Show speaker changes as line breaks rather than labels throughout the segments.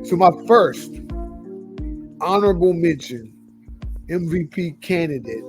So my first honorable mention MVP candidate,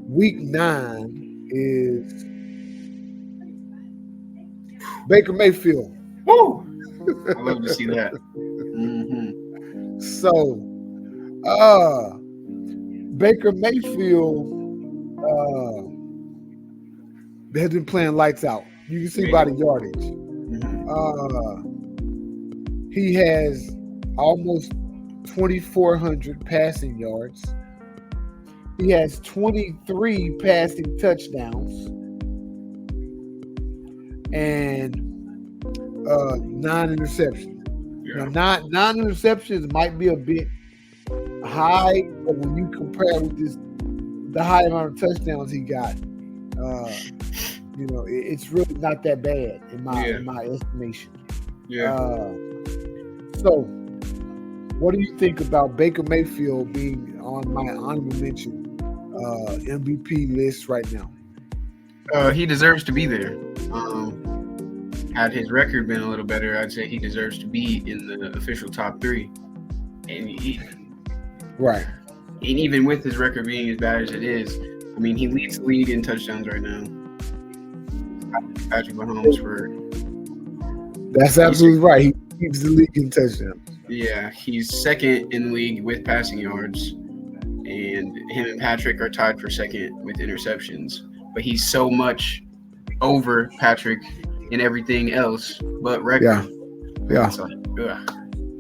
week 9 is Baker Mayfield.
Woo! I love to see that. Mm-hmm.
So, Baker Mayfield has been playing lights out. You can see by the yardage.
Mm-hmm.
He has almost 2,400 passing yards. He has 23 passing touchdowns and 9 interceptions.
Yeah.
Now, 9 interceptions might be a bit high, but when you compare with the high amount of touchdowns he got, it's really not that bad in my estimation.
Yeah.
So, what do you think about Baker Mayfield being on my honorable mention MVP list right now?
He deserves to be there. Had his record been a little better, I'd say he deserves to be in the official top 3.
Right.
And even with his record being as bad as it is, I mean, he leads the league in touchdowns right now. Patrick Mahomes
That's absolutely right. He leads the league in touchdowns.
Yeah, he's second in the league with passing yards, and him and Patrick are tied for second with interceptions. But he's so much over Patrick in everything else but record.
Yeah.
It's like, ugh.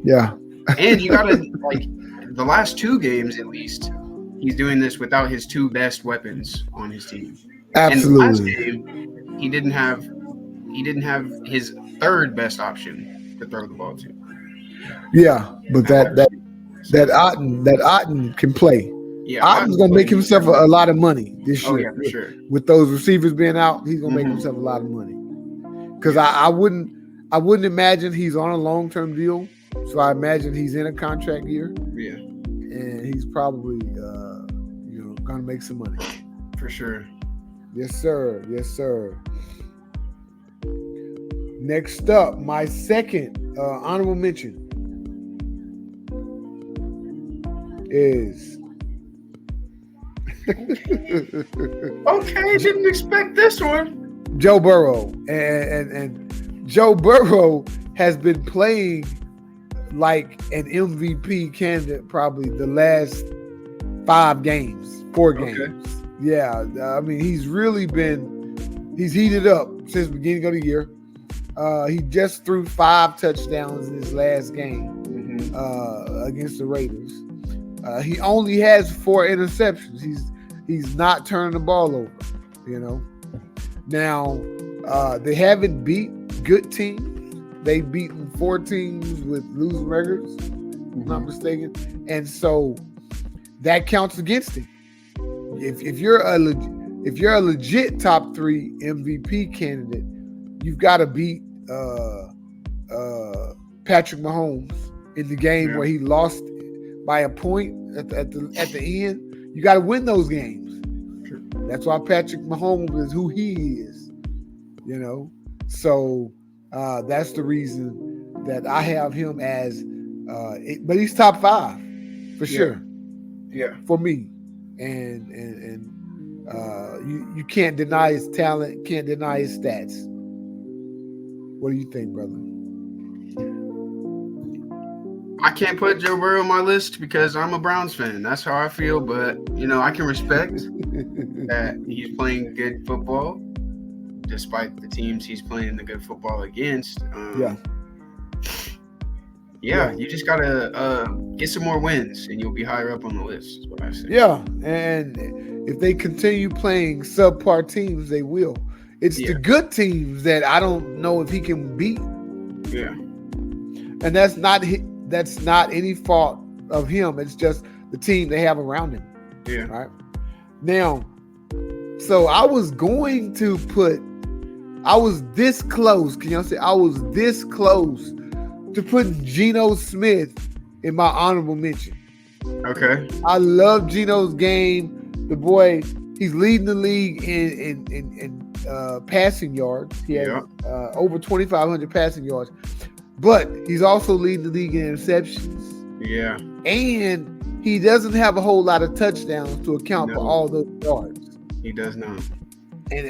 Yeah.
And you gotta the last 2 games at least, he's doing this without his 2 best weapons on his team.
Absolutely.
And the last game, he didn't have his 3rd best option to throw the ball to.
Yeah, but that Otten can play.
Yeah,
Otten's gonna make himself a lot of money this year.
Oh yeah, for sure.
With those receivers being out, he's gonna make himself a lot of money. Because I wouldn't imagine he's on a long-term deal. So I imagine he's in a contract year.
Yeah,
and he's probably gonna make some money
for sure.
Yes, sir. Yes, sir. Next up, my second honorable mention is
okay, didn't expect this one.
Joe Burrow. And Joe Burrow has been playing like an MVP candidate probably the last 4 games.
Okay.
Yeah, I mean, he's heated up since the beginning of the year. He just threw 5 touchdowns in his last game against the Raiders. He only has 4 interceptions. He's not turning the ball over, Now, they haven't beat good teams. They've beaten 4 teams with losing records, if I'm not mistaken. And so that counts against him. If you're a legit top 3 MVP candidate, you've got to beat Patrick Mahomes in the game where he lost by a point at the end. You got to win those games. That's why Patrick Mahomes is who he is. So that's the reason that I have him as. But he's top 5 for sure.
Yeah,
for me, and you can't deny his talent, can't deny his stats. What do you think, brother?
I can't put Joe Burrow on my list because I'm a Browns fan. That's how I feel. But I can respect that he's playing good football, despite the teams he's playing the good football against. Yeah, you just gotta get some more wins, and you'll be higher up on the list. Is what I say.
Yeah, and if they continue playing subpar teams, they will. It's the good teams that I don't know if he can beat.
Yeah,
and that's not any fault of him. It's just the team they have around him.
Yeah.
Right. Now, so I was this close. Can y'all say I was this close to put Geno Smith in my honorable mention?
Okay.
I love Geno's game. The boy, he's leading the league in passing yards. He has over 2,500 passing yards. but he's also leading the league in interceptions.
Yeah.
And he doesn't have a whole lot of touchdowns to account for all those yards.
He does not.
And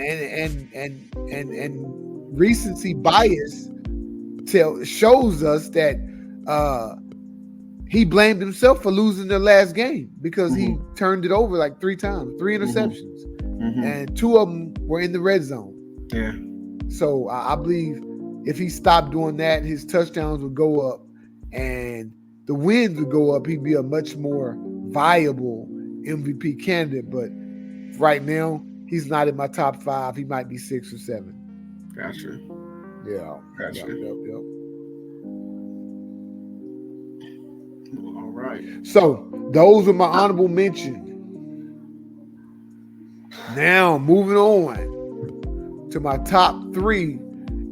recency bias shows us that he blamed himself for losing their last game because he turned it over like 3 times, 3 interceptions, and 2 of them were in the red zone.
Yeah.
So I believe if he stopped doing that, his touchdowns would go up and the wins would go up. He'd be a much more viable MVP candidate. But right now, he's not in my top 5. He might be 6 or 7.
Gotcha.
Yeah.
Gotcha.
Yep.
All right.
So those are my honorable mention. Now moving on to my top 3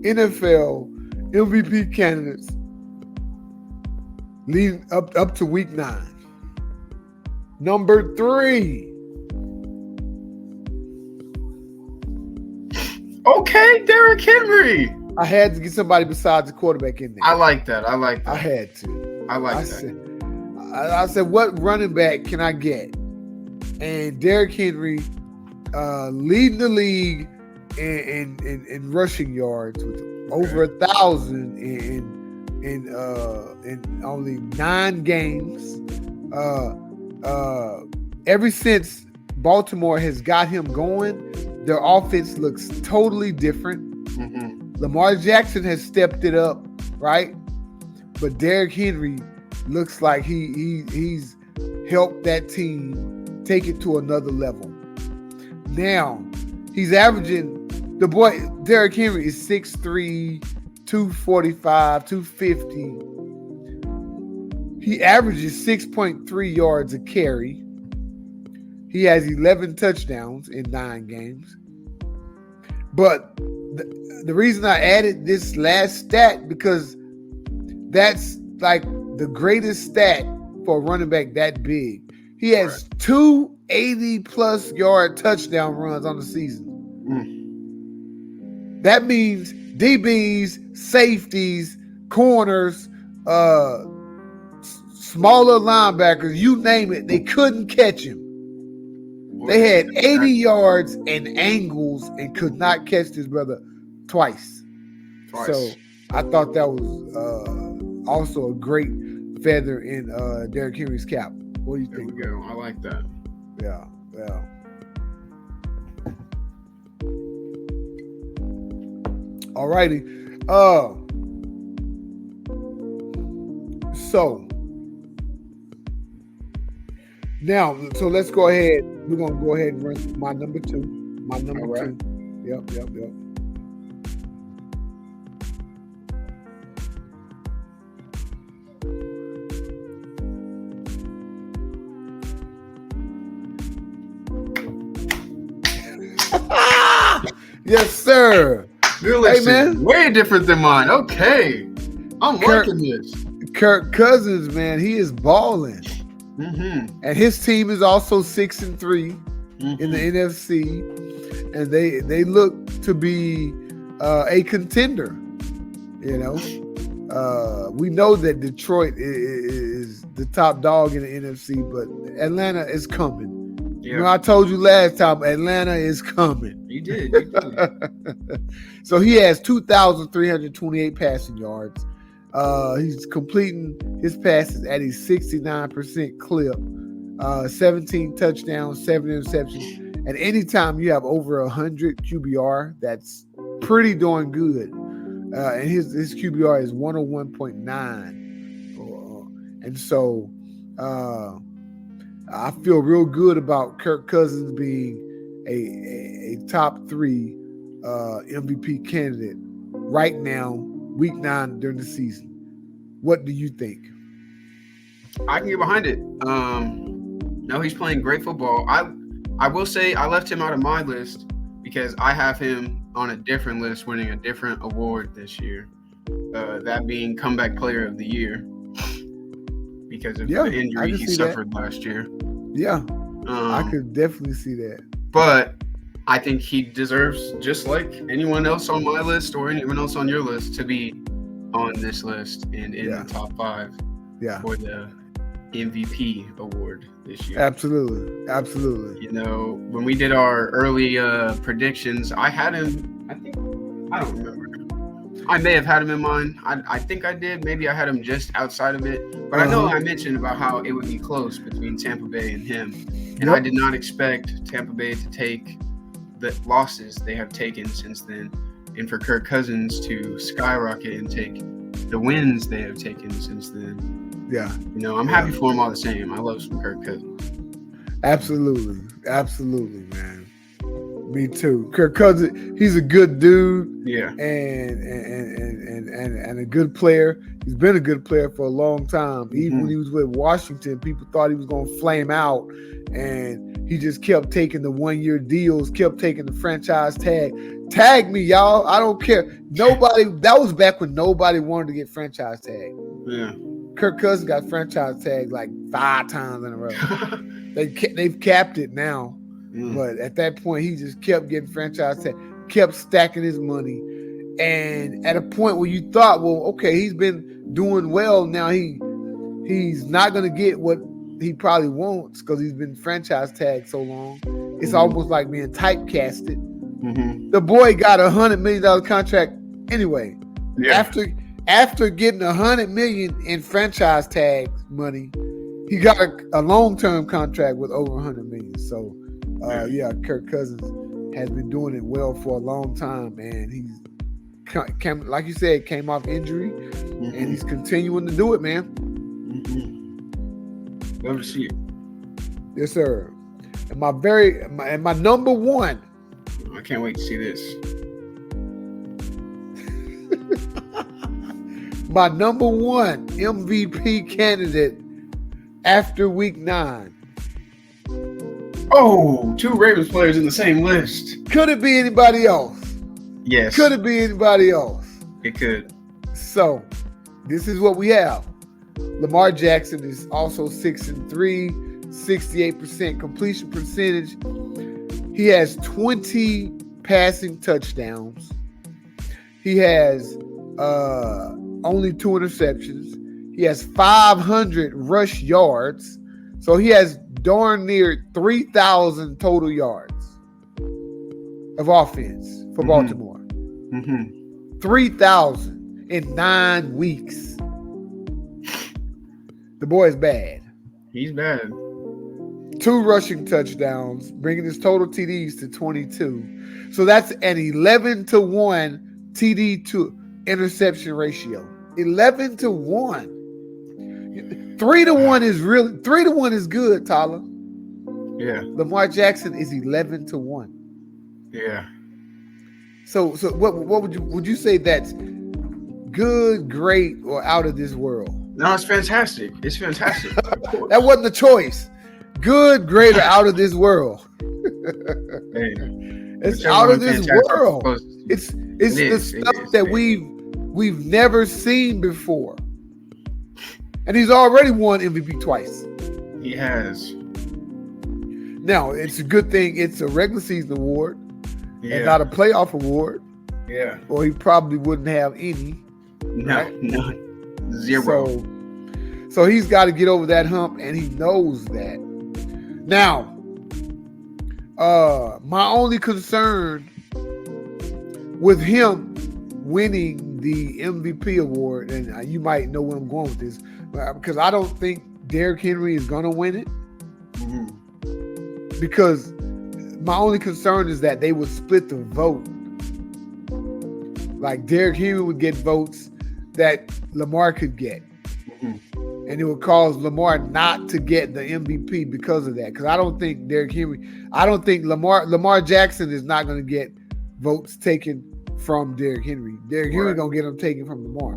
NFL MVP candidates leading up to week 9. Number 3.
Okay, Derrick Henry.
I had to get somebody besides the quarterback in there.
I like that.
I had to.
I
said, what running back can I get? And Derrick Henry leading the league in rushing yards with over 1,000 in only 9 games. Ever since Baltimore has got him going, their offense looks totally different. Lamar Jackson has stepped it up, right? But Derrick Henry looks like he's helped that team take it to another level. Now, he's averaging, the boy, Derrick Henry is 6'3", 245, 250. He averages 6.3 yards a carry. He has 11 touchdowns in 9 games. But the reason I added this last stat, because that's like the greatest stat for a running back that big. He has 2 80-plus yard touchdown runs on the season. That means DBs, safeties, corners, smaller linebackers, you name it, they couldn't catch him. They had 80 yards and angles and could not catch this brother twice. So I thought that was also a great feather in Derrick Henry's cap. What do you think?
There we go. I like that.
Yeah. All righty. So now, let's go ahead. We're gonna go ahead and run my number 2. My number 2. Yep. Yes, sir.
Your list is way different than mine. Okay. I'm liking this.
Kirk Cousins, man, he is balling. And his team is also 6-3 in the NFC. And they look to be a contender. You know, we know that Detroit is the top dog in the NFC, but Atlanta is coming. Yeah. You know, I told you last time, Atlanta is coming.
You did.
So he has 2,328 passing yards. He's completing his passes at a 69% clip. 17 touchdowns, 7 interceptions. And anytime you have over 100 QBR, that's pretty darn good. And his QBR is 101.9. And so I feel real good about Kirk Cousins being a top 3 MVP candidate right now, week 9 during the season. What do you think?
I can get behind it. No, he's playing great football. I will say I left him out of my list because I have him on a different list, winning a different award this year. That being Comeback Player of the Year because of the injury he suffered last year.
Yeah, I could definitely see that.
But I think he deserves, just like anyone else on my list or anyone else on your list, to be on this list and in the top 5 for the MVP award this year.
Absolutely.
You know, when we did our early predictions, I had him. I don't remember. I may have had him in mind. I think I did. Maybe I had him just outside of it. But I know I mentioned about how it would be close between Tampa Bay and him. And I did not expect Tampa Bay to take the losses they have taken since then, and for Kirk Cousins to skyrocket and take the wins they have taken since then.
Yeah.
You know, I'm happy for him all the same. I love some Kirk Cousins.
Absolutely, man. Me too. Kirk Cousins, he's a good dude.
Yeah.
And a good player. He's been a good player for a long time. Even when he was with Washington, people thought he was going to flame out, and he just kept taking the 1-year deals, kept taking the franchise tag. Tag me, y'all. I don't care. Nobody. That was back when nobody wanted to get franchise tag.
Yeah.
Kirk Cousins got franchise tag like 5 times in a row. They've capped it now. But at that point, he just kept getting franchise tag, kept stacking his money. And at a point where you thought, well, okay, he's been doing well. Now he's not going to get what he probably wants because he's been franchise tagged so long. It's almost like being typecasted. The boy got $100 million contract anyway.
Yeah.
After getting $100 million in franchise tag money, he got a long-term contract with over $100 million. So, Kirk Cousins has been doing it well for a long time, and he's like you said, came off injury, and he's continuing to do it, man.
Love to see it.
Yes, sir. And my number one.
I can't wait to see this.
My number one MVP candidate after week 9.
Oh, 2 Ravens players in the same list.
Could it be anybody else?
Yes.
Could it be anybody else?
It could.
So, this is what we have. Lamar Jackson is also 6-3, 68% completion percentage. He has 20 passing touchdowns. He has only 2 interceptions. He has 500 rush yards. So he has darn near 3,000 total yards of offense for Baltimore. 3,000 in 9 weeks. The boy is bad.
He's bad.
2 rushing touchdowns, bringing his total TDs to 22. So that's an 11-to-1 TD to interception ratio. 11-to-1. 3-to-1 is really 3-to-1 is good, Tyler.
Yeah.
Lamar Jackson is 11-to-1.
Yeah.
So what would you say that's good, great, or out of this world?
No, it's fantastic. It's fantastic.
That wasn't the choice. Good, great, or out of this world.
Hey,
it's out of this world. It's the stuff that we've never seen before. And he's already won MVP twice.
He has.
Now, it's a good thing it's a regular season award and not a playoff award.
Yeah.
Or he probably wouldn't have any.
No,
right?
None. 0.
So he's got to get over that hump, and he knows that. Now, my only concern with him winning the MVP award, and you might know where I'm going with this, because I don't think Derrick Henry is going to win it. Because my only concern is that they would split the vote. Like Derrick Henry would get votes that Lamar could get. And it would cause Lamar not to get the MVP because of that. Because I don't think Lamar Jackson is not going to get votes taken from Derrick Henry. Derrick Henry going to get them taken from Lamar.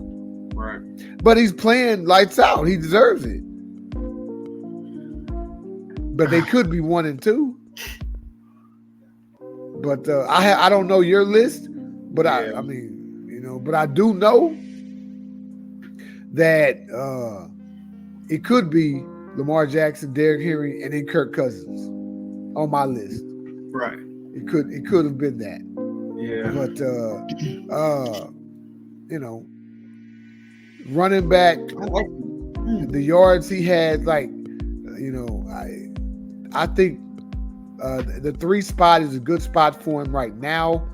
Right.
But he's playing lights out. He deserves it. But they could be 1 and 2. But I don't know your list. But I mean, you know, but I do know that it could be Lamar Jackson, Derrick Henry, and then Kirk Cousins on my list.
Right.
It could have been that.
Yeah.
But you know, running back,
I like
the yards he had, like, I think the 3 spot is a good spot for him right now.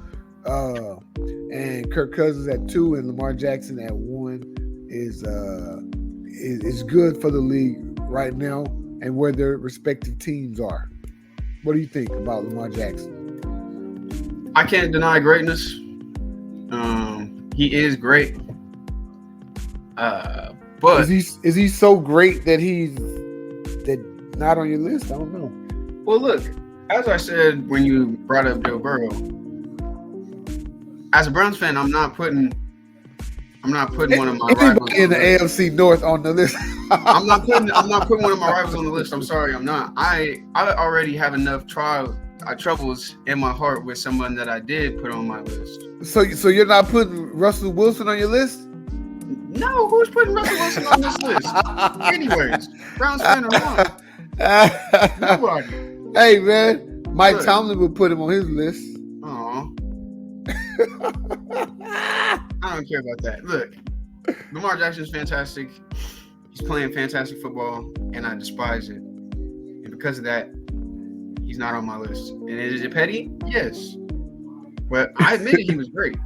And Kirk Cousins at 2 and Lamar Jackson at 1 is good for the league right now and where their respective teams are. What do you think about Lamar Jackson?
I can't deny greatness. He is great. But
is he so great that he's not on your list? I don't know.
Well, look, as I said when you brought up Joe Burrow, as a Browns fan, I'm not putting one of my rivals
in the AFC North on the list.
I'm not putting one of my rivals on the list. I'm sorry, I'm not. I already have enough troubles in my heart with someone that I did put on my list.
So you're not putting Russell Wilson on your list?
No, who's putting Russell Wilson on this list? Anyways, Browns fan or not, nobody.
Hey man, Mike Tomlin would put him on his list.
Aw. I don't care about that. Look, Lamar Jackson's fantastic. He's playing fantastic football, and I despise it. And because of that, he's not on my list. And is it petty? Yes. But I admitted he was great.